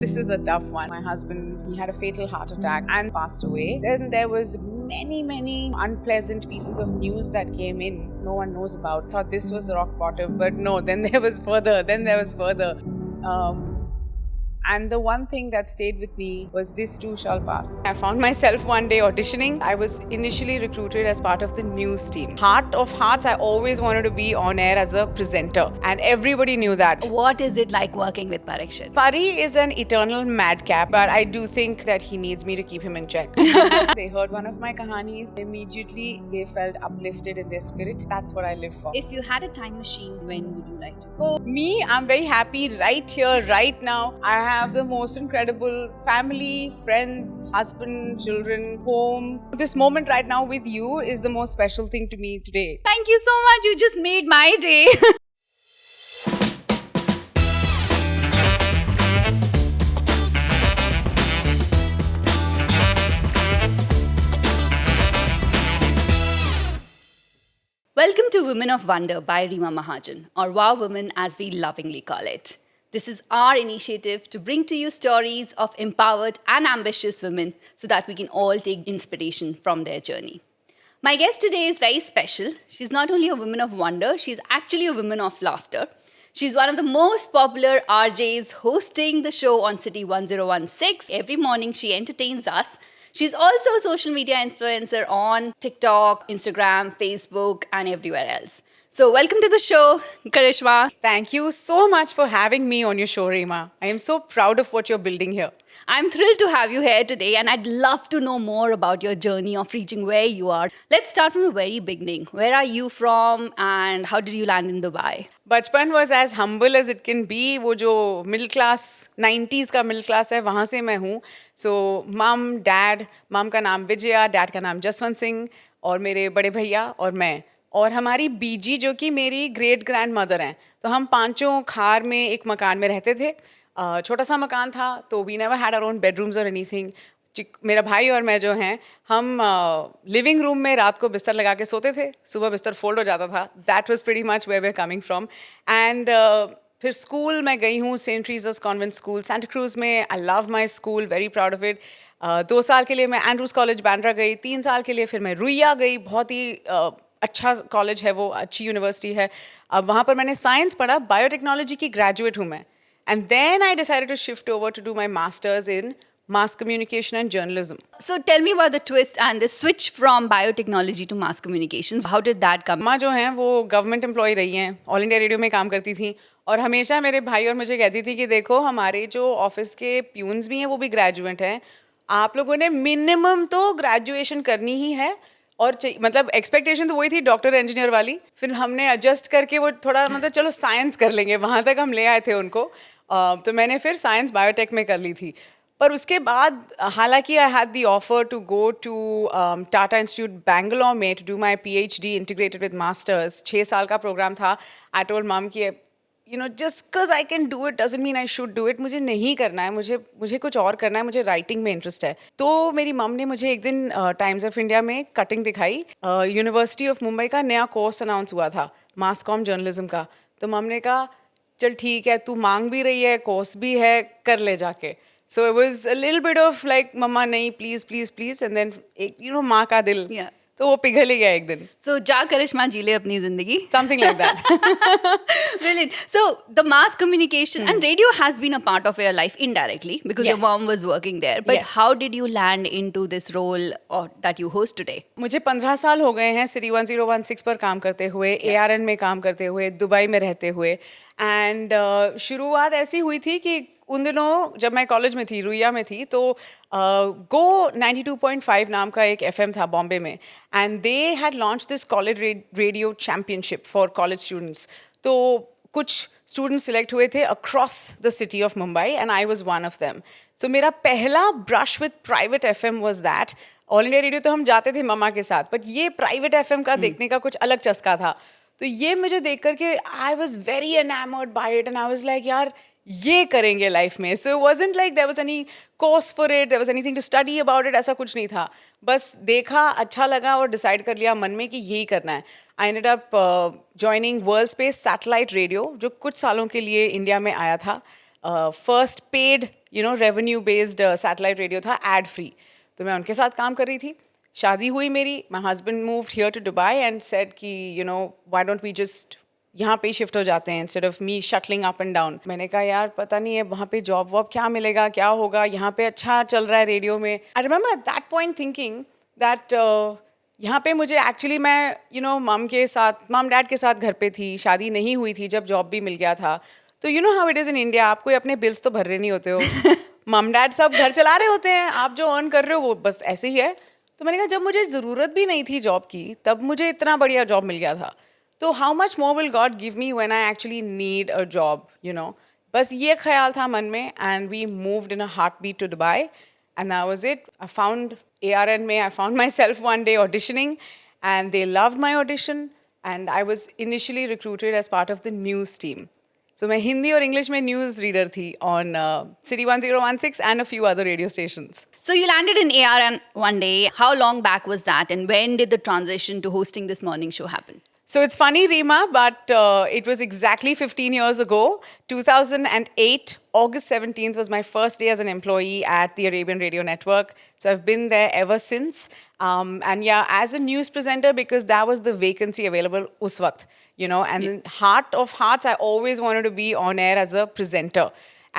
This is a tough one. My husband, he had a fatal heart attack and passed away. Then there was many unpleasant pieces of news that came in. No one knows about. Thought this was the rock bottom, but no. Then there was further. And the one thing that stayed with me was this too shall pass. I found myself one day auditioning. I was initially recruited as part of the news team. Heart of hearts, I always wanted to be on air as a presenter. And everybody knew that. What is it like working with Parikshit? Pari is an eternal madcap, but I do think that he needs me to keep him in check. They heard one of my kahanis. Immediately, they felt uplifted in their spirit. That's what I live for. If you had a time machine, when would you like to go? Me, I'm very happy right here, right now. I have the most incredible family, friends, husband, children, home. This moment right now with you is the most special thing to me today. Thank you so much. You just made my day. Welcome to Women of Wonder by Reema Mahajan, or Wow Women as we lovingly call it. This is our initiative to bring to you stories of empowered and ambitious women so that we can all take inspiration from their journey. My guest today is very special. She's not only a woman of wonder, she's actually a woman of laughter. She's one of the most popular RJs hosting the show on City 1016. Every morning she entertains us. She's also a social media influencer on TikTok, Instagram, Facebook, and everywhere else. So welcome to the show, Karishma. Thank you so much for having me on your show, Reema. I am so proud of what you're building here. I'm thrilled to have you here today, and I'd love to know more about your journey of reaching where you are. Let's start from the very beginning. Where are you from and how did you land in Dubai? बचपन was as humble as it can be. वो जो middle class, 90s का middle class है, वहाँ से मैं हूँ. So mom, dad, mom का नाम विजया, dad का नाम जसवंत सिंह और मेरे बड़े भैया और मैं. और हमारी बीजी जो कि मेरी ग्रेट ग्रैंड मदर हैं, तो हम पांचों खार में एक मकान में रहते थे. छोटा सा मकान था, तो we never had our own bedrooms और एनीथिंग. मेरा भाई और मैं जो हैं, हम लिविंग रूम में रात को बिस्तर लगा के सोते थे. सुबह बिस्तर फोल्ड हो जाता था. That was pretty much where we are coming from. And फिर स्कूल मैं गई हूँ, Saint Teresa's convent school Santa Cruz में. I love my school, very proud of it. 2 साल के लिए मैं एंड्रूज कॉलेज बांद्रा गई. 3 साल के लिए फिर मैं रुइया गई. बहुत ही अच्छा कॉलेज है वो, अच्छी यूनिवर्सिटी है. अब वहाँ पर मैंने साइंस पढ़ा. बायोटेक्नोलॉजी की ग्रेजुएट हूँ मैं. And then I decided to shift over to do my masters in mass communication and journalism. So tell me about the twist and the switch from biotechnology to mass communications. How did that come? अम्मा जो हैं वो government employ रही हैं, all India radio में काम करती थी और हमेशा मेरे भाई और मुझे कहती थी कि देखो हमारे जो ऑफिस के प्यून्स भी हैं वो भी ग्रेजुएट हैं. आप लोगों ने मिनिमम तो ग्रेजुएशन करनी ही है. और मतलब एक्सपेक्टेशन तो वही थी डॉक्टर इंजीनियर वाली. फिर हमने एडजस्ट करके वो थोड़ा मतलब चलो साइंस कर लेंगे, वहाँ तक हम ले आए थे उनको. तो मैंने फिर साइंस बायोटेक में कर ली थी. पर उसके बाद हालांकि I had the offer to go to Tata Institute Bangalore में to do my PhD integrated with masters. 6 साल का प्रोग्राम था. आई टोल्ड मम कि you know just because I can do it doesn't mean I should do it. मुझे नहीं करना है, मुझे कुछ और करना है. मुझे राइटिंग में इंटरेस्ट है. तो मेरी मम ने मुझे एक दिन टाइम्स ऑफ इंडिया में कटिंग दिखाई. यूनिवर्सिटी ऑफ मुंबई का नया कोर्स अनाउंस हुआ था, मास कॉम जर्नलिज्म का. तो मम ने कहा चल ठीक है, तू मांग भी रही है, कोर्स भी है, कर ले जाके. So it was a little bit of like, mama, nahi, please. And then, you know, माँ का दिल. Yeah. तो वो पिघल ही गया एक दिन. So जा करिश्मा जी ले अपनी जिंदगी. Something like that. Brilliant. So the mass communication and radio has been a part of your life indirectly because your Yes. mom was working there. But Yes. how did you land into this role that you host today? मुझे 15 साल हो गए हैं city 1016 पर काम करते हुए, ARN में काम करते हुए, दुबई में रहते हुए. एंड शुरुआत ऐसी हुई थी कि उन दिनों जब मैं कॉलेज में थी, रुइया में थी, तो गो 92.5 नाम का एक FM था बॉम्बे में. And they had launch this college radio championship for college students. तो कुछ स्टूडेंट्स सिलेक्ट हुए थे across the city of Mumbai and I was one of them. So मेरा पहला brush with private FM was that. All India Radio तो हम जाते थे मम्मा के साथ, बट ये प्राइवेट FM का देखने का कुछ अलग चस्का था. तो ये मुझे देख करके I was very enamoured by it and I was like यार ये करेंगे लाइफ में. So it wasn't like there was any course for it, there was anything to study about it, ऐसा कुछ नहीं था. बस देखा, अच्छा लगा और डिसाइड कर लिया मन में कि यही करना है. I ended up joining world space satellite radio, जो कुछ सालों के लिए इंडिया में आया था. First paid revenue based satellite radio था, एड फ्री. तो मैं उनके साथ काम कर रही थी. शादी हुई मेरी. My husband moved here to Dubai and said कि व्हाई डोंट वी जस्ट यहाँ पे शिफ्ट हो जाते हैं instead of me shuttling up and down. मैंने कहा यार पता नहीं है वहाँ पे जॉब वॉब क्या मिलेगा, क्या होगा. यहाँ पे अच्छा चल रहा है रेडियो में. I remember at that point thinking that यहाँ पे मुझे एक्चुअली मैं मम डैड के साथ घर पे थी. शादी नहीं हुई थी जब जॉब भी मिल गया था. तो how it is in India, आपको अपने बिल्स तो भर रहे नहीं होते हो. मम डैड सब घर चला रहे होते हैं, आप जो अर्न कर रहे हो वो बस ऐसे ही है. तो मैंने कहा जब मुझे ज़रूरत भी नहीं थी जॉब की तब मुझे इतना बढ़िया जॉब मिल गया था. तो how much more will God give me when I actually need a job. बस ये ख्याल था मन में. And we moved in a heartbeat to Dubai. And that was it. I found ARNMA. I found myself one day auditioning, and they loved my audition. And I was initially recruited as part of the news team. So मैं हिंदी और English में news reader थी on City 1016 and a few other radio stations. So you landed in ARN one day. How long back was that, and when did the transition to hosting this morning show happen? So it's funny, Reema, but it was exactly 15 years ago. 2008, August 17th was my first day as an employee at the Arabian Radio Network. So I've been there ever since. And yeah, as a news presenter, because that was the vacancy available us waqt, and in heart of hearts, I always wanted to be on air as a presenter.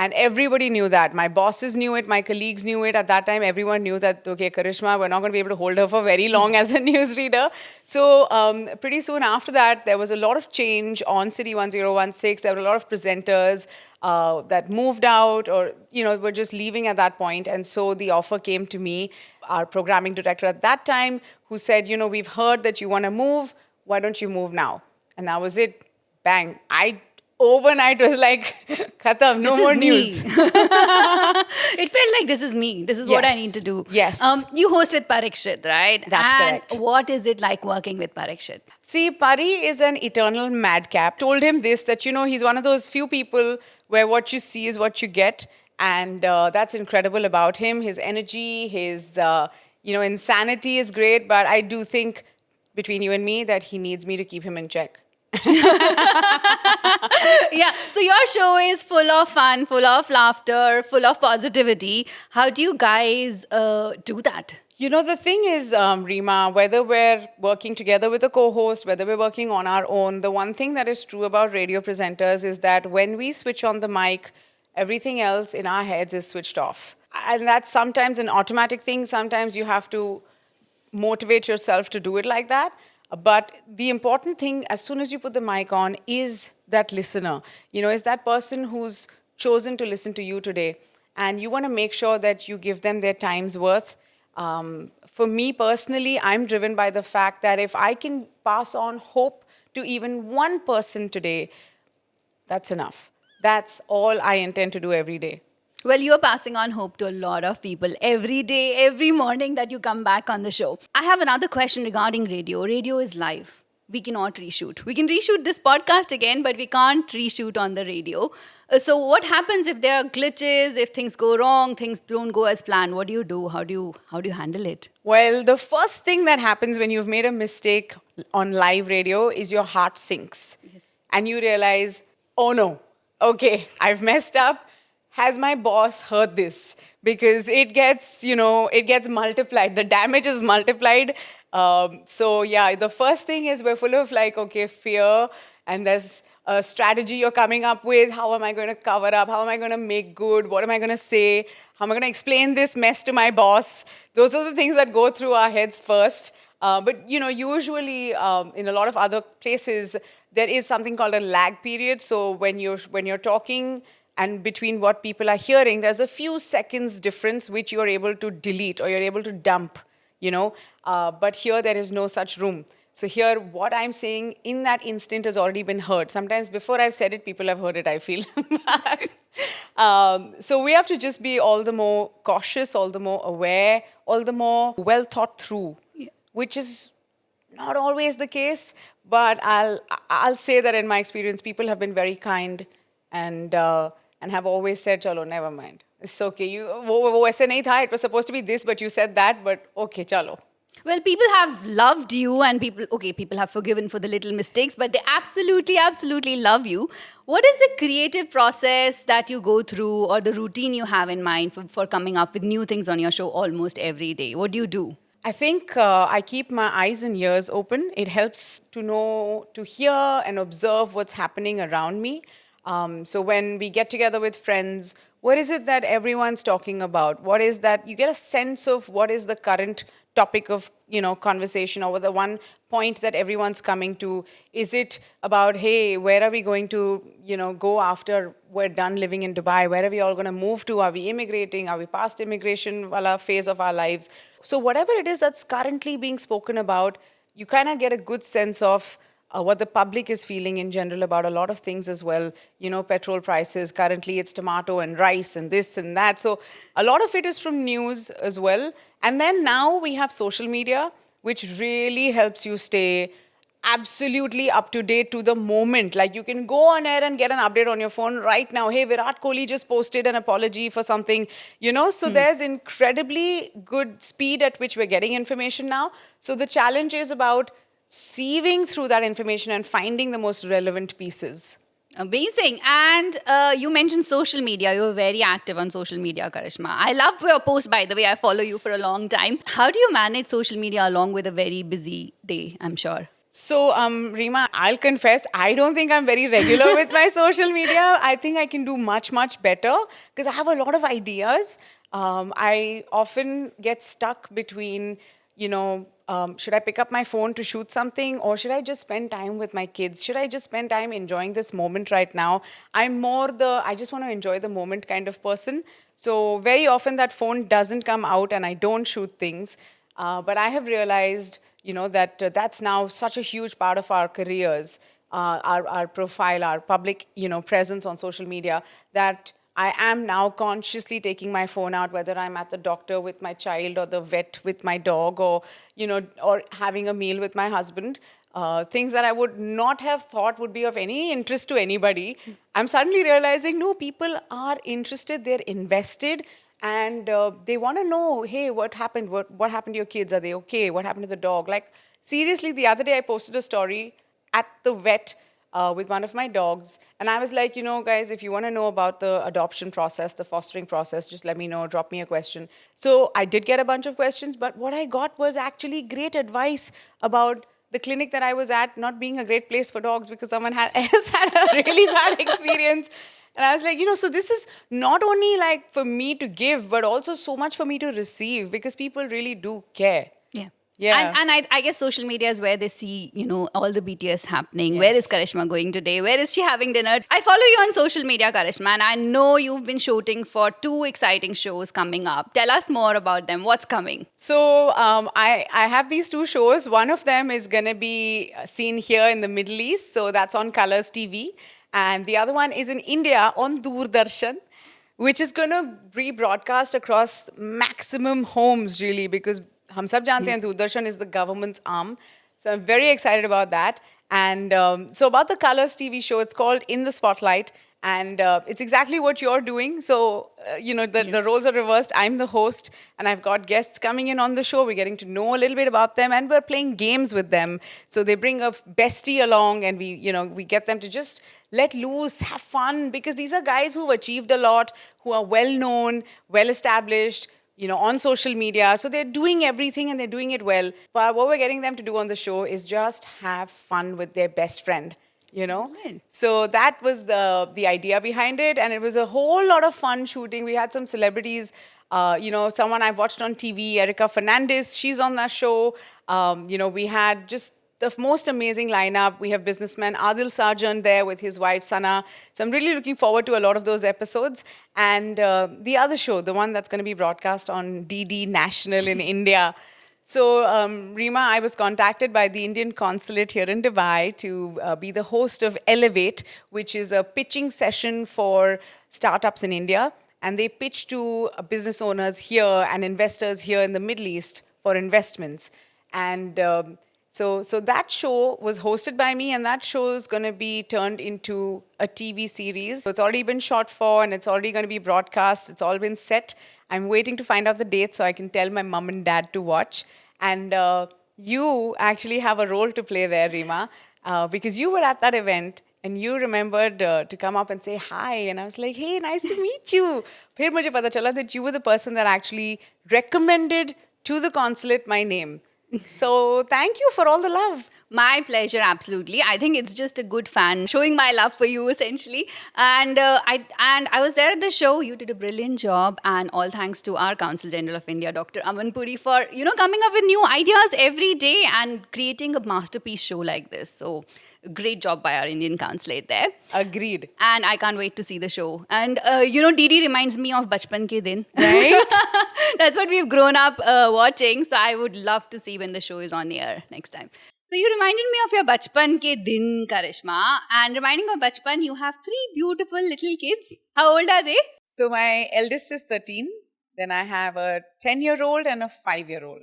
And everybody knew that. My bosses knew it. My colleagues knew it. At that time, everyone knew that, okay, Karishma, we're not going to be able to hold her for very long as a newsreader. So pretty soon after that, there was a lot of change on City 1016. There were a lot of presenters that moved out or, were just leaving at that point. And so the offer came to me, our programming director at that time, who said, we've heard that you want to move. Why don't you move now? And that was it. Bang. Overnight was like, khatam, no more news. It felt like this is me. This is what I need to do. Yes. You host with Parikshit, right? That's and correct. What is it like working with Parikshit? See, Pari is an eternal madcap. Told him this, that, he's one of those few people where what you see is what you get. And that's incredible about him. His energy, his, insanity is great. But I do think, between you and me, that he needs me to keep him in check. Yeah, so your show is full of fun, full of laughter, full of positivity. How do you guys do that? The thing is, Reema, whether we're working together with a co-host, whether we're working on our own, the one thing that is true about radio presenters is that when we switch on the mic, everything else in our heads is switched off. And that's sometimes an automatic thing. Sometimes you have to motivate yourself to do it like that. But the important thing, as soon as you put the mic on, is that listener. Is that person who's chosen to listen to you today. And you want to make sure that you give them their time's worth. For me personally, I'm driven by the fact that if I can pass on hope to even one person today, that's enough. That's all I intend to do every day. Well, you're passing on hope to a lot of people every day, every morning that you come back on the show. I have another question regarding radio. Radio is live. We cannot reshoot. We can reshoot this podcast again, but we can't reshoot on the radio. So what happens if there are glitches, if things go wrong, things don't go as planned? What do you do? How do you handle it? Well, the first thing that happens when you've made a mistake on live radio is your heart sinks. Yes. And you realize, oh no, okay, I've messed up. Has my boss heard this? Because it gets multiplied. The damage is multiplied. So yeah, the first thing is we're full of fear, and there's a strategy you're coming up with. How am I going to cover up? How am I going to make good? What am I going to say? How am I going to explain this mess to my boss? Those are the things that go through our heads first. But usually in a lot of other places, there is something called a lag period. So when you're talking, and between what people are hearing, there's a few seconds difference which you're able to delete or you're able to dump, But here there is no such room. So here what I'm saying in that instant has already been heard. Sometimes before I've said it, people have heard it, I feel. So we have to just be all the more cautious, all the more aware, all the more well thought through, which is not always the case. But I'll say that in my experience, people have been very kind and have always said, chalo, never mind. It's okay. It was supposed to be this, but you said that, but okay, chalo. Well, people have loved you, and people have forgiven for the little mistakes, but they absolutely, absolutely love you. What is the creative process that you go through, or the routine you have in mind for coming up with new things on your show almost every day? What do you do? I think I keep my eyes and ears open. It helps to know, to hear and observe what's happening around me. So when we get together with friends, what is it that everyone's talking about? What is that? You get a sense of what is the current topic of conversation, or the one point that everyone's coming to. Is it about, hey, where are we going to go after we're done living in Dubai? Where are we all going to move to? Are we immigrating? Are we past immigration wala phase of our lives? So whatever it is that's currently being spoken about, you kind of get a good sense of what the public is feeling in general about a lot of things as well. Petrol prices, currently it's tomato and rice and this and that. So a lot of it is from news as well. And then now we have social media, which really helps you stay absolutely up to date to the moment. Like, you can go on air and get an update on your phone right now. Hey, Virat Kohli just posted an apology for something, So there's incredibly good speed at which we're getting information now. So the challenge is about sieving through that information and finding the most relevant pieces. Amazing. And you mentioned social media. You're very active on social media, Karishma. I love your posts, by the way. I follow you for a long time. How do you manage social media along with a very busy day, I'm sure? So, Reema, I'll confess, I don't think I'm very regular with my social media. I think I can do much, much better because I have a lot of ideas. I often get stuck between, should I pick up my phone to shoot something, or should I just spend time with my kids? Should I just spend time enjoying this moment right now? I'm more I just want to enjoy the moment kind of person. So very often that phone doesn't come out and I don't shoot things. But I have realized, that that's now such a huge part of our careers, our profile, our public, presence on social media, that I am now consciously taking my phone out, whether I'm at the doctor with my child or the vet with my dog, or, or having a meal with my husband. Things that I would not have thought would be of any interest to anybody. I'm suddenly realizing, no, people are interested, they're invested, and they want to know, hey, what happened? What happened to your kids? Are they okay? What happened to the dog? Like, seriously, the other day I posted a story at the vet with one of my dogs. And I was like, guys, if you want to know about the adoption process, the fostering process, just let me know, drop me a question. So I did get a bunch of questions, but what I got was actually great advice about the clinic that I was at not being a great place for dogs because someone else had a really bad experience. And I was like, so this is not only like for me to give, but also so much for me to receive, because people really do care. Yeah. Yeah. And I guess social media is where they see, all the BTS happening. Yes. Where is Karishma going today? Where is she having dinner? I follow you on social media, Karishma, and I know you've been shooting for 2 exciting shows coming up. Tell us more about them. What's coming? So I have these 2 shows. One of them is going to be seen here in the Middle East. So that's on Colors TV. And the other one is in India on Doordarshan, which is going to be broadcast across maximum homes, really, because hum sab jante hain Doordarshan is the government's arm. So I'm very excited about that. And so about the Colors TV show, it's called In the Spotlight. And it's exactly what you're doing. So, the roles are reversed. I'm the host, and I've got guests coming in on the show. We're getting to know a little bit about them, and we're playing games with them. So they bring a bestie along, and we get them to just let loose, have fun, because these are guys who've achieved a lot, who are well-known, well-established, on social media. So they're doing everything, and they're doing it well. But what we're getting them to do on the show is just have fun with their best friend. So that was the idea behind it, and it was a whole lot of fun shooting. We had some celebrities, someone I've watched on TV, RJ Fernandez, she's on that show. We had just the most amazing lineup. We have businessman Adil Sarjan there with his wife Sana. So I'm really looking forward to a lot of those episodes. And the other show, the one that's going to be broadcast on DD National in India. So, Reema, I was contacted by the Indian consulate here in Dubai to be the host of Elevate, which is a pitching session for startups in India. And they pitch to business owners here and investors here in the Middle East for investments. And so that show was hosted by me, and that show is going to be turned into a TV series. So it's already been shot for, and it's already going to be broadcast. It's all been set. I'm waiting to find out the date so I can tell my mom and dad to watch. And you actually have a role to play there, Reema, because you were at that event and you remembered to come up and say hi. And I was like, hey, nice to meet you. फिर मुझे पता चला that you were the person that actually recommended to the consulate my name. So thank you for all the love. My pleasure, absolutely. I think it's just a good fan showing my love for you, essentially. And I was there at the show. You did a brilliant job, and all thanks to our Counsel General of India, Dr. Aman Puri, for coming up with new ideas every day and creating a masterpiece show like this. So great job by our Indian consulate there. Agreed. And I can't wait to see the show. And Didi reminds me of Bachpan Ke Din. Right? That's what we've grown up watching. So I would love to see when the show is on air next time. So you reminded me of your Bachpan Ke Din, Karishma. And reminding of Bachpan, you have 3 beautiful little kids. How old are they? So my eldest is 13. Then I have a 10-year-old and a 5-year-old.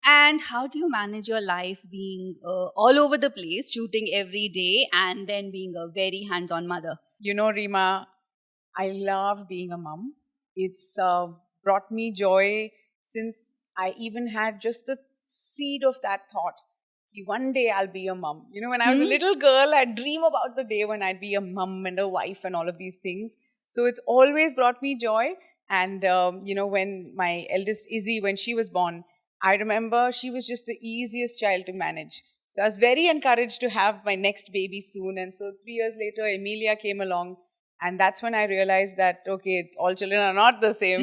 And how do you manage your life being all over the place, shooting every day, and then being a very hands-on mother? You know, Reema, I love being a mom. It's brought me joy since I even had just the seed of that thought. One day I'll be a mom. You know, when I was a little girl, I'd dream about the day when I'd be a mom and a wife and all of these things. So it's always brought me joy. And, when my eldest Izzy, when she was born, I remember she was just the easiest child to manage. So I was very encouraged to have my next baby soon. And so 3 years later, Emilia came along. And that's when I realized that, okay, all children are not the same.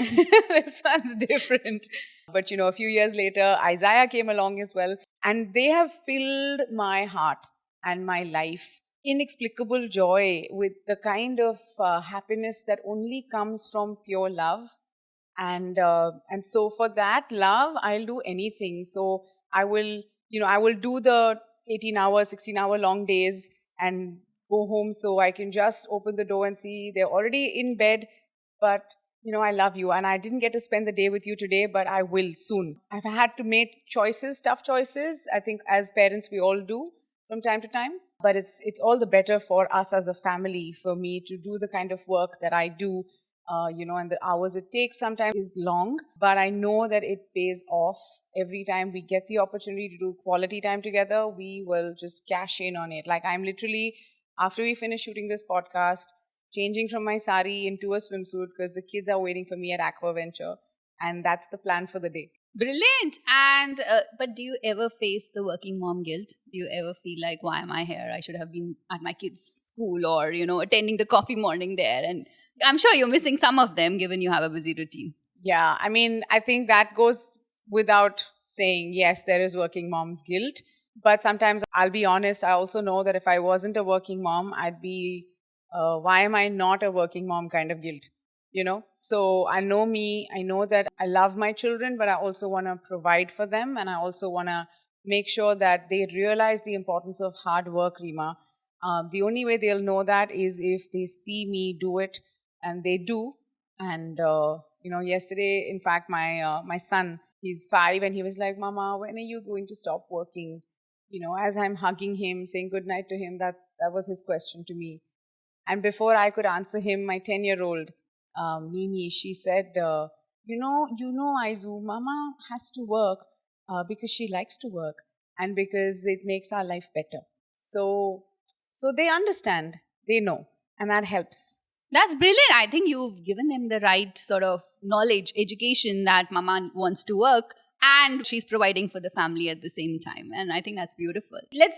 This one's different. But, a few years later, Isaiah came along as well. And they have filled my heart and my life. Inexplicable joy with the kind of happiness that only comes from pure love. And so for that love, I'll do anything. So I will do the 18-hour, 16-hour long days and go home so I can just open the door and see they're already in bed. But, I love you. And I didn't get to spend the day with you today, but I will soon. I've had to make choices, tough choices. I think as parents, we all do from time to time. But it's all the better for us as a family, for me to do the kind of work that I do. And the hours it takes sometimes is long, but I know that it pays off. Every time we get the opportunity to do quality time together, we will just cash in on it. Like I'm literally, after we finish shooting this podcast, changing from my sari into a swimsuit because the kids are waiting for me at Aquaventure. And that's the plan for the day. Brilliant. And but do you ever face the working mom guilt? Do you ever feel like, why am I here? I should have been at my kids' school or attending the coffee morning there. And I'm sure you're missing some of them given you have a busy routine. Yeah, I mean, I think that goes without saying. Yes, there is working mom's guilt. But sometimes I'll be honest, I also know that if I wasn't a working mom, I'd be, why am I not a working mom kind of guilt? So I know me, I know that I love my children, but I also want to provide for them. And I also want to make sure that they realize the importance of hard work, Reema. The only way they'll know that is if they see me do it, and they do. And, yesterday, in fact, my son, he's 5, and he was like, Mama, when are you going to stop working? As I'm hugging him, saying goodnight to him, that was his question to me. And before I could answer him, my 10-year-old, Mimi, she said, Aizu, Mama has to work because she likes to work and because it makes our life better. So they understand, they know, and that helps. That's brilliant. I think you've given them the right sort of knowledge, education that Mama wants to work and she's providing for the family at the same time. And I think that's beautiful. Let's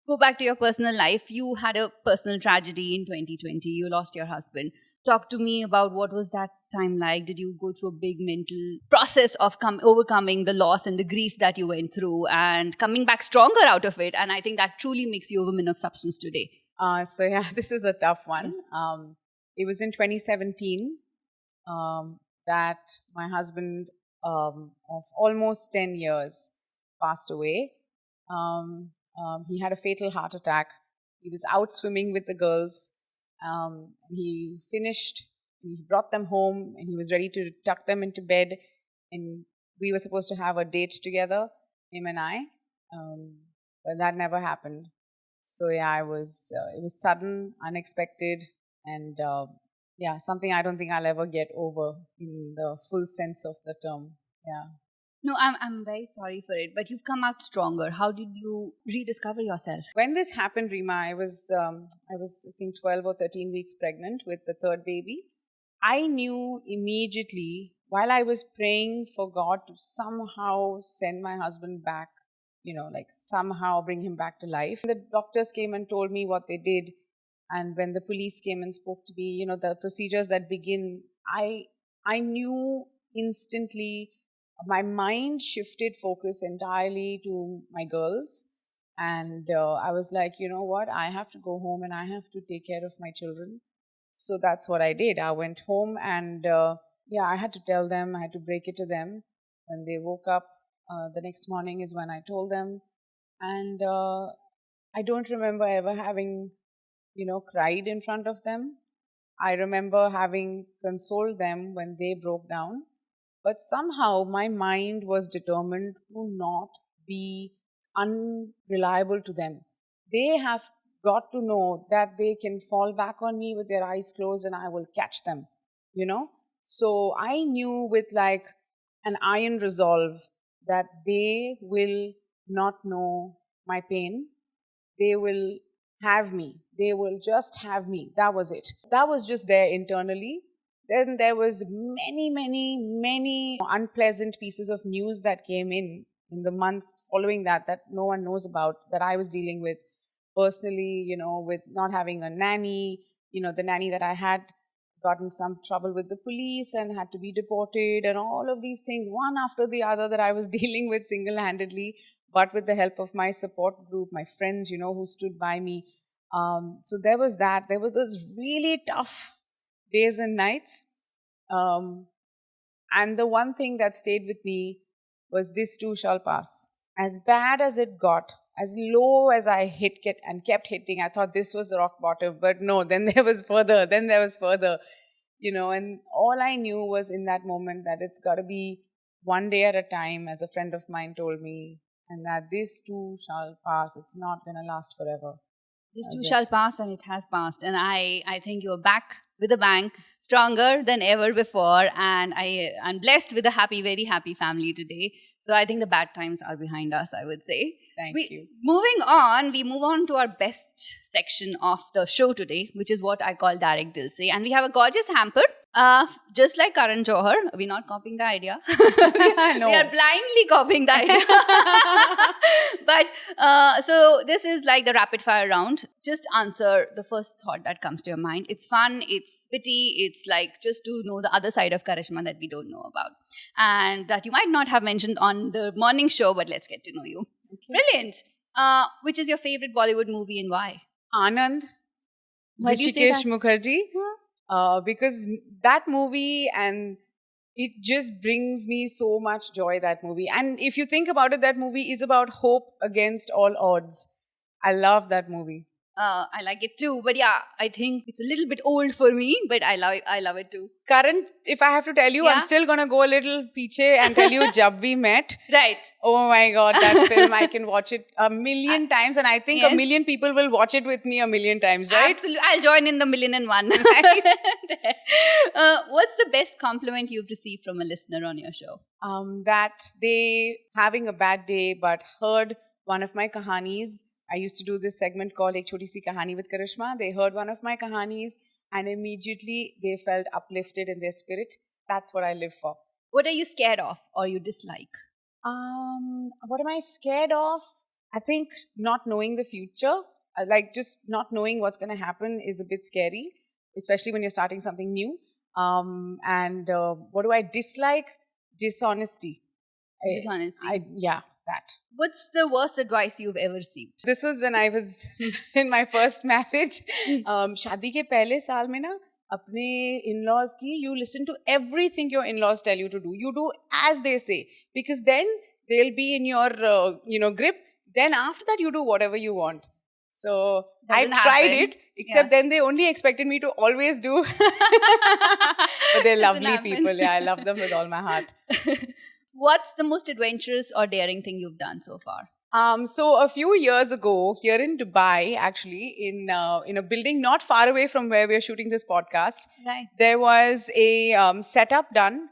go back to your personal life. You had a personal tragedy in 2020. You lost your husband. Talk to me about what was that time like. Did you go through a big mental process of overcoming the loss and the grief that you went through and coming back stronger out of it? And I think that truly makes you a woman of substance today. So yeah, this is a tough one. Yes. It was in 2017 that my husband of almost 10 years passed away. He had a fatal heart attack. He was out swimming with the girls. He finished, he brought them home, and he was ready to tuck them into bed. And we were supposed to have a date together, him and I, but that never happened. So yeah, it was sudden, unexpected, and something I don't think I'll ever get over in the full sense of the term. Yeah. No, I'm very sorry for it, but you've come out stronger. How did you rediscover yourself? When this happened, Reema, I think 12 or 13 weeks pregnant with the third baby. I knew immediately while I was praying for God to somehow send my husband back, like somehow bring him back to life. The doctors came and told me what they did. And when the police came and spoke to me, the procedures that begin, I knew instantly. My mind shifted focus entirely to my girls. And I was like, you know what? I have to go home and I have to take care of my children. So that's what I did. I went home and yeah, I had to tell them, I had to break it to them. When they woke up the next morning is when I told them. And I don't remember ever having, cried in front of them. I remember having consoled them when they broke down. But somehow my mind was determined to not be unreliable to them. They have got to know that they can fall back on me with their eyes closed and I will catch them, you know? So I knew with like an iron resolve that they will not know my pain. They will have me. They will just have me. That was it. That was just there internally. Then there was many unpleasant pieces of news that came in the months following that no one knows about, that I was dealing with personally, with not having a nanny. The nanny that I had got in some trouble with the police and had to be deported, and all of these things, one after the other, that I was dealing with single-handedly, but with the help of my support group, my friends, who stood by me. So there was that. There was those really tough days and nights. And the one thing that stayed with me was, this too shall pass. As bad as it got, as low as I kept hitting, I thought this was the rock bottom. But no, then there was further. And all I knew was in that moment that it's got to be one day at a time, as a friend of mine told me, and that this too shall pass. It's not going to last forever. This too shall pass, and it has passed. And I think you're back with a bang, stronger than ever before. And I'm blessed with a very happy family today. So I think the bad times are behind us, I would say. Thank you. Moving on, we move on to our best section of the show today, which is what I call Direct Dil Se. And we have a gorgeous hamper. Just like Karan Johar, we're not copying the idea. No. We are blindly copying the idea. But so this is like the rapid fire round. Just answer the first thought that comes to your mind. It's fun, it's witty, it's like just to know the other side of Karishma that we don't know about, and that you might not have mentioned on the morning show, but let's get to know you. Okay. Brilliant. Which is your favorite Bollywood movie and why? Anand. Why do you say that? Mukherjee. Because that movie, and it just brings me so much joy, that movie. And if you think about it, that movie is about hope against all odds. I love that movie. I like it too, but yeah, I think it's a little bit old for me, but I love it too. Current, if I have to tell you, yeah? I'm still gonna go a little piche and tell you Jab We Met. Right. Oh my God, that film, I can watch it a million times, and I think a million people will watch it with me a million times, right? Absolutely. I'll join in the 1,000,001. Right? What's the best compliment you've received from a listener on your show? That they having a bad day but heard one of my kahanis. I used to do this segment called Ek Choti Si Kahani with Karishma. They heard one of my kahanis and immediately they felt uplifted in their spirit. That's what I live for. What are you scared of or you dislike? What am I scared of? I think not knowing the future. Like just not knowing what's going to happen is a bit scary, especially when you're starting something new. And what do I dislike? Dishonesty. Dishonesty. Yeah, that. What's the worst advice you've ever received? This was when I was in my first marriage. शादी के पहले साल में ना अपने in-laws की, you listen to everything your in-laws tell you to do. You do as they say, because then they'll be in your grip. Then after that you do whatever you want. So I tried it, except then they only expected me to always do. But they're lovely people. Yeah, I love them with all my heart. What's the most adventurous or daring thing you've done so far? So a few years ago, here in Dubai, actually, in a building not far away from where we're shooting this podcast, right, there was a setup done.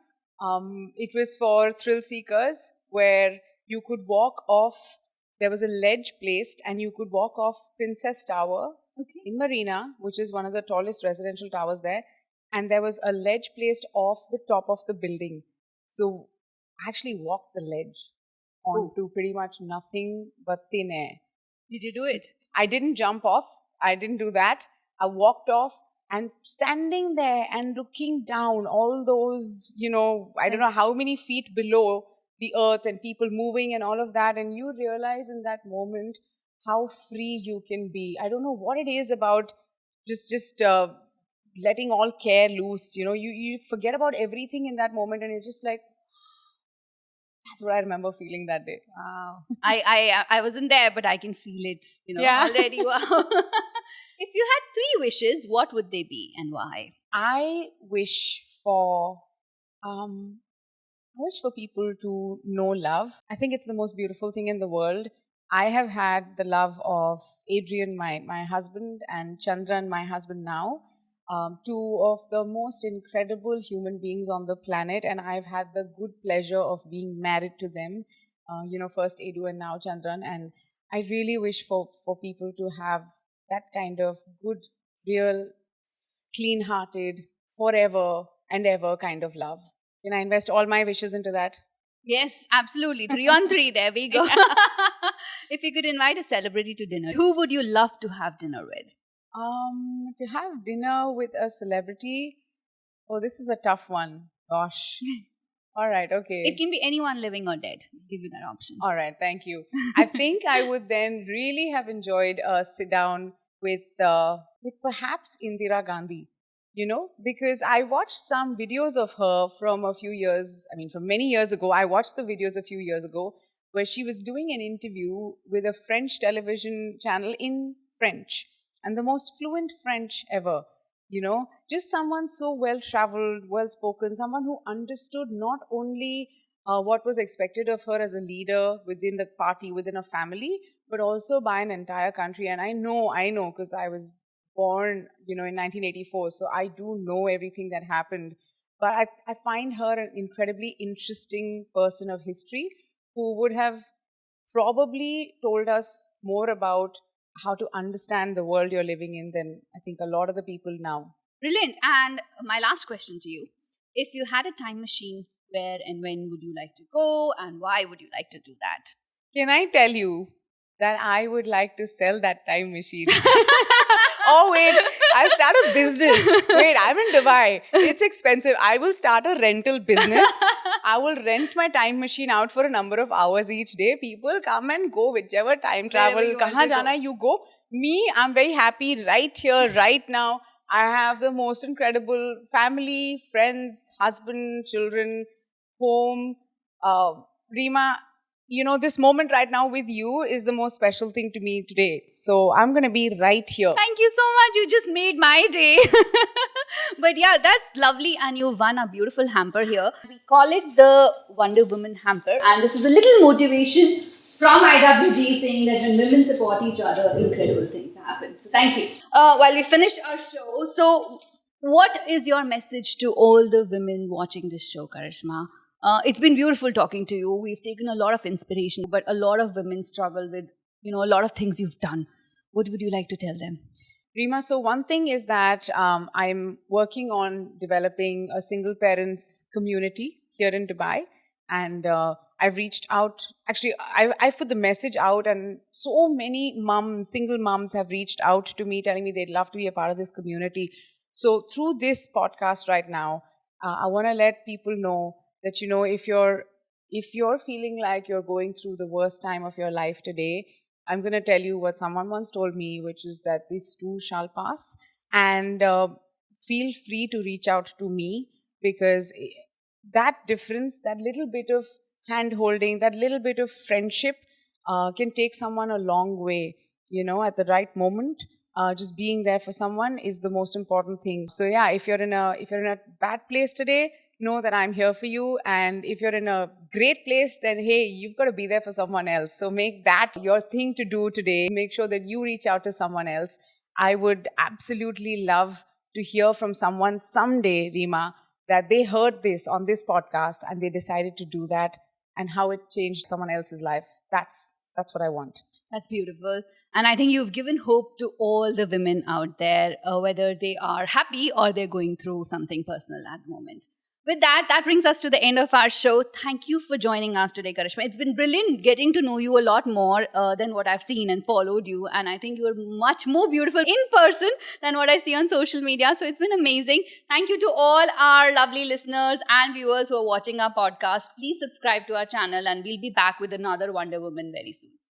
It was for thrill seekers. where you could walk off. There was a ledge placed, and you could walk off Princess Tower in Marina, which is one of the tallest residential towers there. And there was a ledge placed off the top of the building. So I actually walked the ledge onto pretty much nothing but thin air. Did you do it? I didn't jump off. I didn't do that. I walked off, and standing there and looking down, all those, I don't know how many feet below the earth, and people moving and all of that. And you realize in that moment how free you can be. I don't know what it is about just letting all care loose. You forget about everything in that moment, and you're just like, that's what I remember feeling that day. Wow. I wasn't there, but I can feel it, Yeah. already. Wow. If you had 3 wishes, what would they be and why? I wish for people to know love. I think it's the most beautiful thing in the world. I have had the love of Adrian, my husband, and Chandran, my husband now. 2 of the most incredible human beings on the planet, and I've had the good pleasure of being married to them. First Edu and now Chandran, and I really wish for people to have that kind of good, real, clean-hearted, forever and ever kind of love. Can I invest all my wishes into that? Yes, absolutely. 3 on 3. There we go. If you could invite a celebrity to dinner, who would you love to have dinner with? To have dinner with a celebrity? Oh, this is a tough one. Gosh. All right, okay. It can be anyone living or dead. I'll give you that option. All right, thank you. I think I would then really have enjoyed a sit down with perhaps Indira Gandhi, because I watched some videos of her from many years ago. I watched the videos a few years ago where she was doing an interview with a French television channel in French, and the most fluent French ever. Just someone so well-traveled, well-spoken, someone who understood not only what was expected of her as a leader within the party, within a family, but also by an entire country. And I know, because I was born, in 1984, so I do know everything that happened. But I find her an incredibly interesting person of history who would have probably told us more about how to understand the world you're living in than I think a lot of the people now. Brilliant. And my last question to you. If you had a time machine, where and when would you like to go, and why would you like to do that? Can I tell you that I would like to sell that time machine? Oh, wait, I'll start a business. Wait, I'm in Dubai. It's expensive. I will start a rental business. I will rent my time machine out for a number of hours each day. People come and go, whichever time travel. Kahan jana you go. Me, I'm very happy right here, right now. I have the most incredible family, friends, husband, children, home. Reema, this moment right now with you is the most special thing to me today. So I'm going to be right here. Thank you so much. You just made my day. But yeah, that's lovely. And you won a beautiful hamper here. We call it the Wonder Woman hamper. And this is a little motivation from IWG saying that when women support each other, incredible things happen. So thank you. While we finished our show, so what is your message to all the women watching this show, Karishma? It's been beautiful talking to you. We've taken a lot of inspiration, but a lot of women struggle with, a lot of things you've done. What would you like to tell them? Reema, so one thing is that I'm working on developing a single parents community here in Dubai. And I've reached out, actually, I've put the message out, and so many single mums have reached out to me telling me they'd love to be a part of this community. So through this podcast right now, I want to let people know that, if you're feeling like you're going through the worst time of your life today, I'm going to tell you what someone once told me, which is that this too shall pass. And feel free to reach out to me, because that difference, that little bit of hand-holding, that little bit of friendship can take someone a long way, at the right moment. Just being there for someone is the most important thing. So yeah, if you're in a bad place today, know that I'm here for you. And if you're in a great place, then hey, you've got to be there for someone else. So make that your thing to do today. Make sure that you reach out to someone else. I would absolutely love to hear from someone someday, Reema, that they heard this on this podcast and they decided to do that. and how it changed someone else's life. That's what I want. That's beautiful. And I think you've given hope to all the women out there, whether they are happy or they're going through something personal at the moment. With that, that brings us to the end of our show. Thank you for joining us today, Karishma. It's been brilliant getting to know you a lot more than what I've seen and followed you. And I think you're much more beautiful in person than what I see on social media. So it's been amazing. Thank you to all our lovely listeners and viewers who are watching our podcast. Please subscribe to our channel and we'll be back with another Wonder Woman very soon.